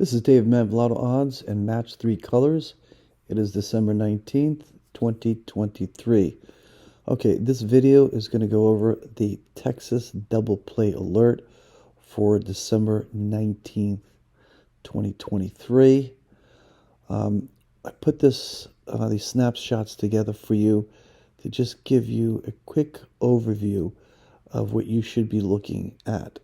This is Dave Matt Lottodds and Match 3 Colors. It is December 19th, 2023. Okay, this video is going to go over the Texas Double Play Alert for December 19th, 2023. I put these snapshots together for you to just give you a quick overview of what you should be looking at.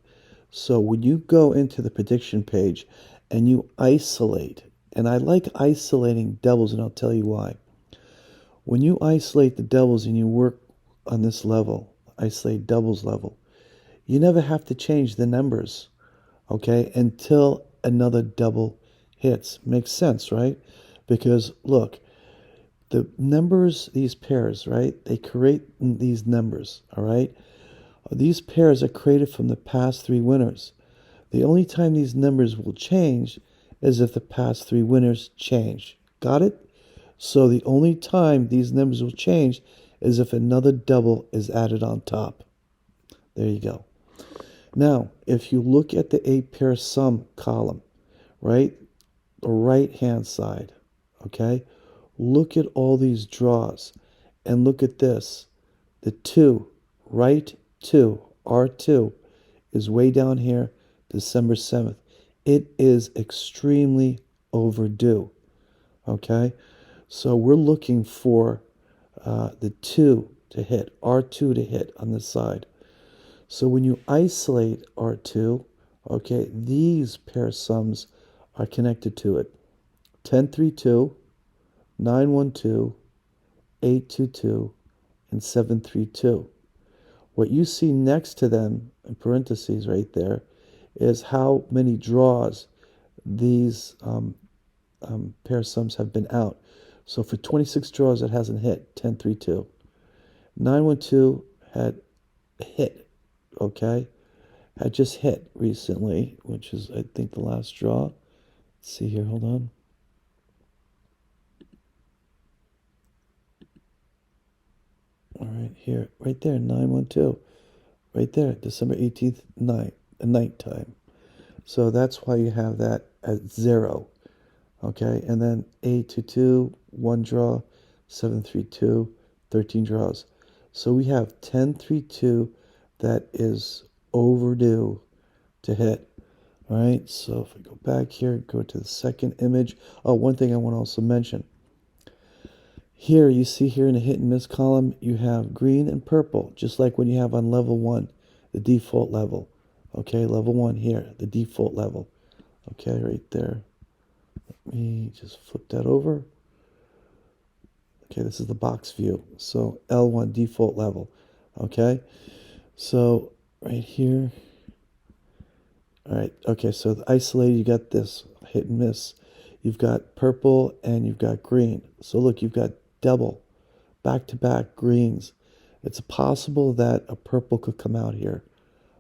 So when you go into the prediction page and you isolate, and I like isolating doubles, and I'll tell you why. When you isolate the doubles and you work on this level, isolate doubles level, you never have to change the numbers, okay, until another double hits. Makes sense, right? Because look, the numbers, these pairs, right, they create these numbers, all right? These pairs are created from the past three winners. The only time these numbers will change is if the past three winners change. Got it? So the only time these numbers will change is if another double is added on top. There you go. Now, if you look at the 8-pair sum column, right, the right-hand side, okay, look at all these draws and look at this. The 2, right 2, R2, is way down here, December 7th. It is extremely overdue, okay? So we're looking for the 2 to hit, R2 to hit on this side. So when you isolate R2, okay, these pair sums are connected to it. 1032, 912, 822, and 732. What you see next to them, in parentheses right there, is how many draws these pair sums have been out. So for 26 draws, it hasn't hit, 1032. 912 had hit, okay? Had just hit recently, which is, I think, the last draw. Let's see here, hold on. All right, here, right there, 912. Right there, December 18th, nighttime. So that's why you have that at 0. Okay, and then 822, 1 draw, 732, 13 draws. So we have 1032 that is overdue to hit. All right, so if I go back here, go to the second image. Oh, one thing I want to also mention. Here, you see here in the hit and miss column, you have green and purple, just like when you have on level 1, the default level. Okay, level 1 here, the default level. Okay, right there. Let me just flip that over. Okay, this is the box view. So L1 default level. Okay, so right here. All right, okay, so the isolated, you got this hit and miss. You've got purple and you've got green. So look, you've got double, back-to-back greens. It's possible that a purple could come out here,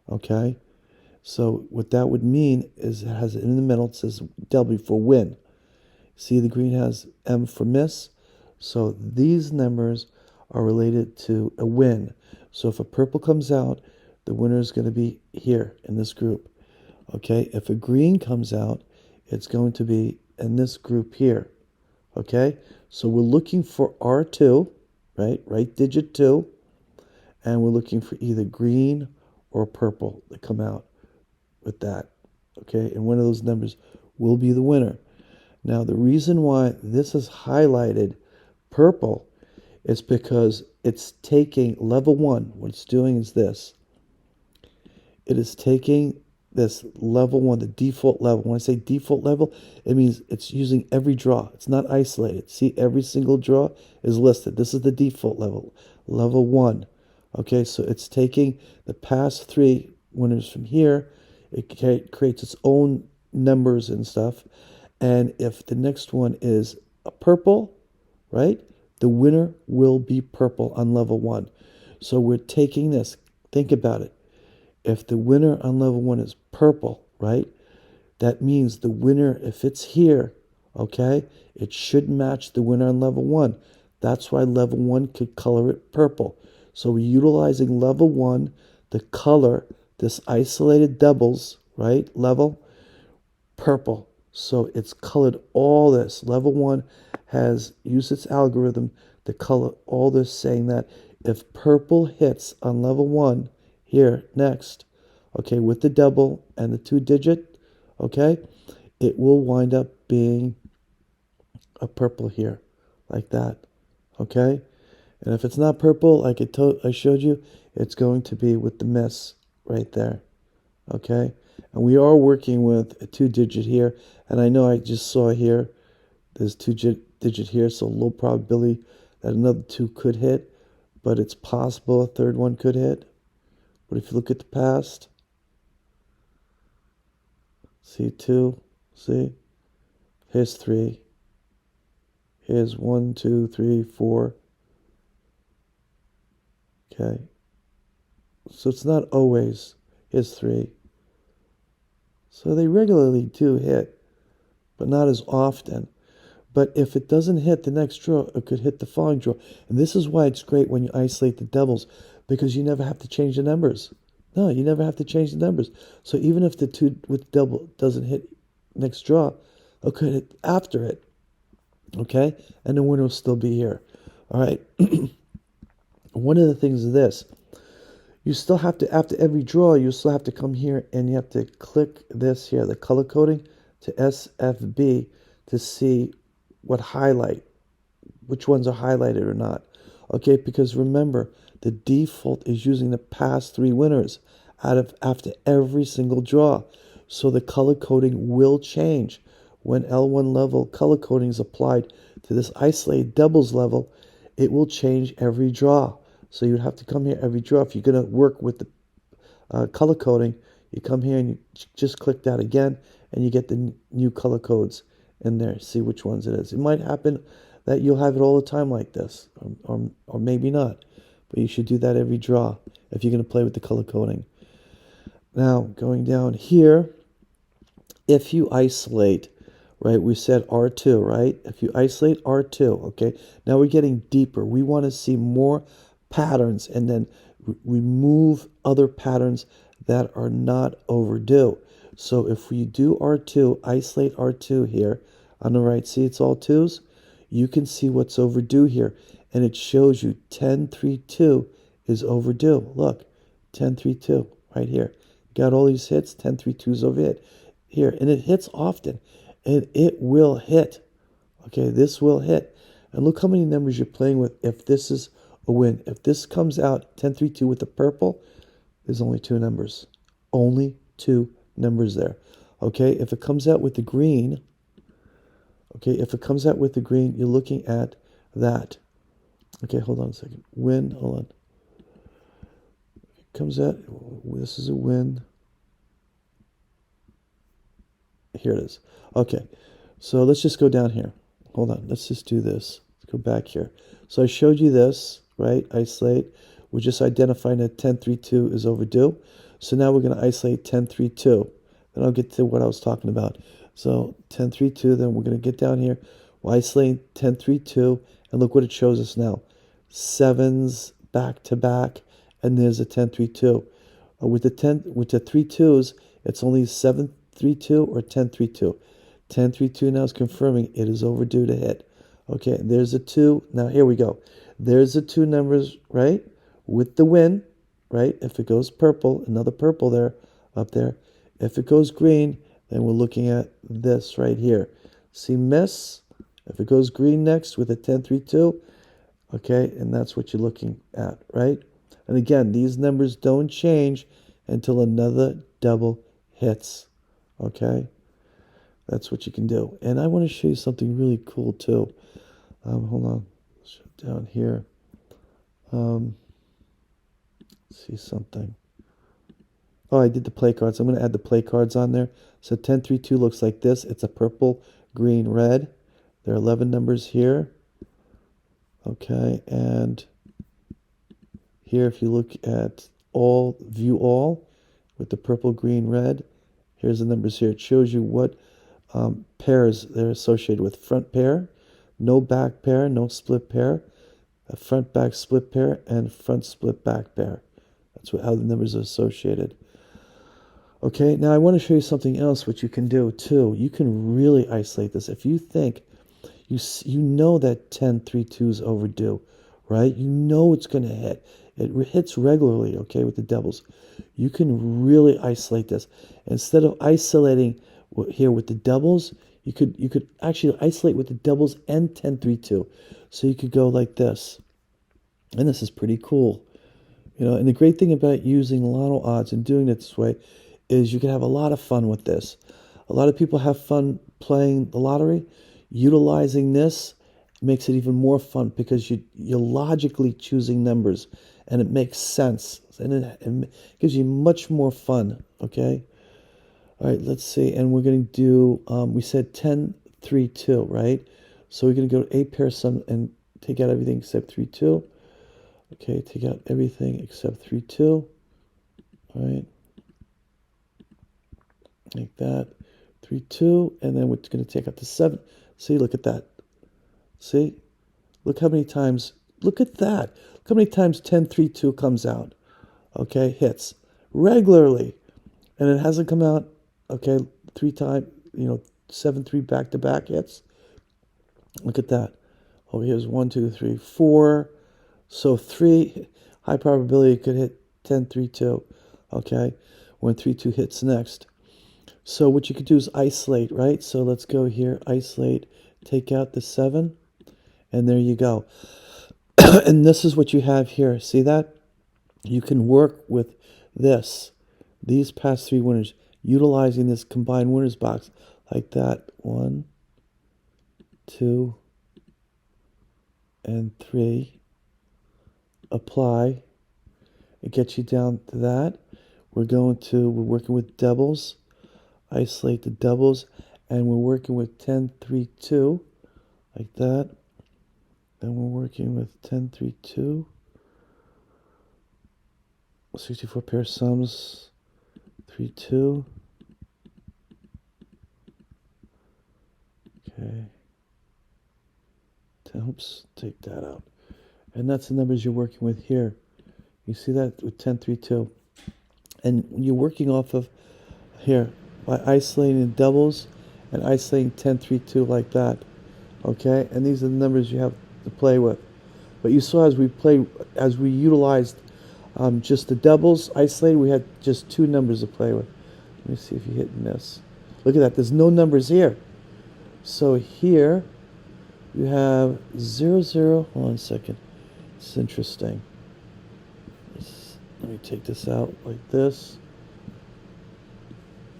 okay? So what that would mean is it has in the middle, it says W for win. See, the green has M for miss. So these numbers are related to a win. So if a purple comes out, the winner is going to be here in this group, okay? If a green comes out, it's going to be in this group here, okay? So we're looking for R2, right digit 2, and we're looking for either green or purple to come out with that, okay? And one of those numbers will be the winner. Now, the reason why this is highlighted purple is because it's taking level 1. What it's doing is this. It is taking this level 1, the default level. When I say default level, it means it's using every draw. It's not isolated. See, every single draw is listed. This is the default level, level 1. Okay, so it's taking the past 3 winners from here. It creates its own numbers and stuff. And if the next one is a purple, right, the winner will be purple on level 1. So we're taking this. Think about it. If the winner on level 1 is purple, right, that means the winner, if it's here, okay, it should match the winner on level 1. That's why level 1 could color it purple. So we're utilizing level 1 to color this isolated doubles, right, level, purple. So it's colored all this. Level 1 has used its algorithm to color all this, saying that if purple hits on level 1 here next, okay, with the double and the 2-digit, okay, it will wind up being a purple here, like that, okay? And if it's not purple, like I showed you, it's going to be with the miss right there, okay? And we are working with a 2-digit here, and I know I just saw here, there's 2-digit here, so low probability that another 2 could hit, but it's possible a third one could hit. But if you look at the past, see 2, see? Here's 3. Here's 1, 2, 3, 4. Okay. So it's not always. Here's 3. So they regularly do hit, but not as often. But if it doesn't hit the next draw, it could hit the following draw. And this is why it's great when you isolate the doubles, because you never have to change the numbers. No, you never have to change the numbers. So even if the 2 with double doesn't hit next draw, it could hit after it. Okay? And the winner will still be here. All right? One of the things is this. You still have to, after every draw, you still have to come here and you have to click this here, the color coding to SFB to see what highlight, which ones are highlighted or not. Okay, because remember, the default is using the past 3 winners after every single draw. So the color coding will change. When L1 level color coding is applied to this isolated doubles level, it will change every draw. So you'd have to come here every draw. If you're going to work with the color coding, you come here and you just click that again, and you get the new color codes in there. See which ones it is. It might happen that you'll have it all the time like this, or maybe not. But you should do that every draw if you're going to play with the color coding. Now, going down here, if you isolate, right, we said R2, right? If you isolate R2, okay, now we're getting deeper. We want to see more patterns and then remove other patterns that are not overdue. So if we do R2, isolate R2 here on the right, see it's all 2s? You can see what's overdue here, and it shows you 1032 is overdue. Look, 1032 right here. Got all these hits, 1032 is over it here, and it hits often, and it will hit. Okay, this will hit. And look how many numbers you're playing with if this is a win. If this comes out 1032 with the purple, there's only 2 numbers. Only 2 numbers there. Okay, if it comes out with the green, okay, if it comes out with the green, you're looking at that. Okay, hold on a second. Win, hold on. It comes out, this is a win. Here it is. Okay, so let's just go down here. Hold on, let's just do this. Let's go back here. So I showed you this, right? Isolate. We're just identifying that 1032 is overdue. So now we're going to isolate 1032. Then I'll get to what I was talking about. So 1032, then we're going to get down here. We'll isolate 1032, and look what it shows us now. 7s back to back, and there's a 1032. With the 3 2s, it's only 732 or 1032. 1032 now is confirming it is overdue to hit. Okay, there's a 2. Now here we go. There's the 2 numbers, right? With the win, right? If it goes purple, another purple there, up there. If it goes green, then we're looking at this right here. See miss? If it goes green next with a 1032, okay, and that's what you're looking at, right? And again, these numbers don't change until another double hits, okay? That's what you can do. And I want to show you something really cool too. Hold on, down here. See something. Oh, I did the play cards. I'm going to add the play cards on there. So 1032 looks like this. It's a purple, green, red. There are 11 numbers here. Okay, and here if you look at all, view all, with the purple, green, red, here's the numbers here. It shows you what pairs they're associated with. Front pair, no back pair, no split pair, a front back split pair, and front split back pair. That's how the numbers are associated. Okay, now I want to show you something else which you can do too. You can really isolate this. If you think you know that 10-3-2 is overdue, right? You know it's going to hit. It hits regularly, okay, with the doubles. You can really isolate this. Instead of isolating here with the doubles, you could actually isolate with the doubles and 10-3-2. So you could go like this. And this is pretty cool. And the great thing about using lotto odds and doing it this way is you can have a lot of fun with this. A lot of people have fun playing the lottery. Utilizing this makes it even more fun because you're logically choosing numbers and it makes sense and it gives you much more fun. Okay. All right. Let's see. And we're going to do, we said 10-3-2, right? So we're going to go to 8 pair sum and take out everything except 3-2. Okay. Take out everything except 3-2. All right. Like that. 3-2. And then we're going to take out the 7. See, look at that. See? Look how many times, look at that. Look how many times 10-3-2 comes out. Okay, hits regularly. And it hasn't come out, okay, 3 times, 7-3 back-to-back hits. Look at that. Oh, here's 1, 2, 3, 4. So 3, high probability it could hit 10-3-2. Okay, when 3-2 hits next. So what you could do is isolate, right? So let's go here, isolate, take out the 7, and there you go. And this is what you have here. See that? You can work with these past 3 winners, utilizing this combined winners box like that. 1, 2, and 3. Apply. It gets you down to that. We're working with doubles. Isolate the doubles, and we're working with 10-3-2 like that. Then we're working with 10-3-2, 64 pair sums, 3-2. Okay. Oops, take that out. And that's the numbers you're working with here. You see that with 10-3-2, and you're working off of here by isolating the doubles and isolating 10-3-2 like that. Okay, and these are the numbers you have to play with. But you saw as we utilized just the doubles isolated, we had just 2 numbers to play with. Let me see if you hit and miss. Look at that. There's no numbers here. So here you have 0, 0. Hold on a second. It's interesting. Let me take this out like this.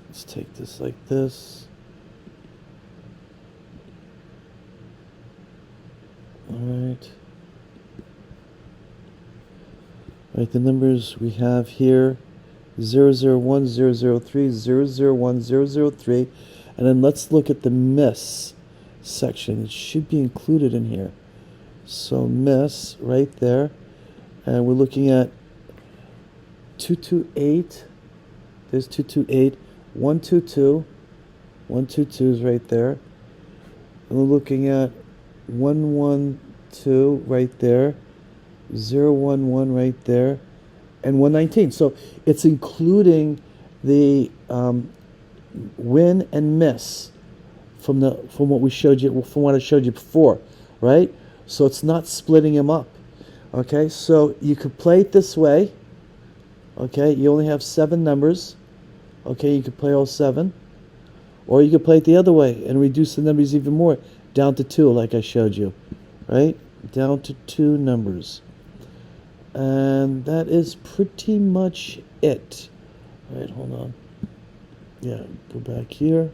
Let's take this like this. All right. All right, the numbers we have here, 001, 003, 001, 003. And then let's look at the miss section. It should be included in here. So miss right there. And we're looking at 228. There's 228. 122. 122 is right there. And we're looking at 112 right there. 011 right there. And 119. So it's including the win and miss from what I showed you before, right? So it's not splitting them up. Okay, so you could play it this way. Okay, you only have 7 numbers. Okay, you could play all 7. Or you could play it the other way and reduce the numbers even more, down to 2 like I showed you. Right? Down to 2 numbers. And that is pretty much it. All right, hold on. Yeah, go back here.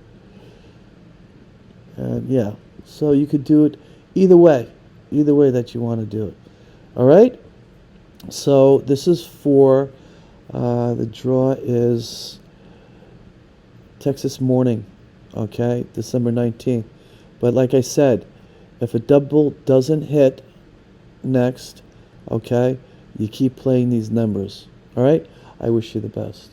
And yeah, so you could do it either way that you want to do it. All right? So this is for, the draw is Texas morning, okay, December 19th. But like I said, if a double doesn't hit next, okay, you keep playing these numbers. All right? I wish you the best.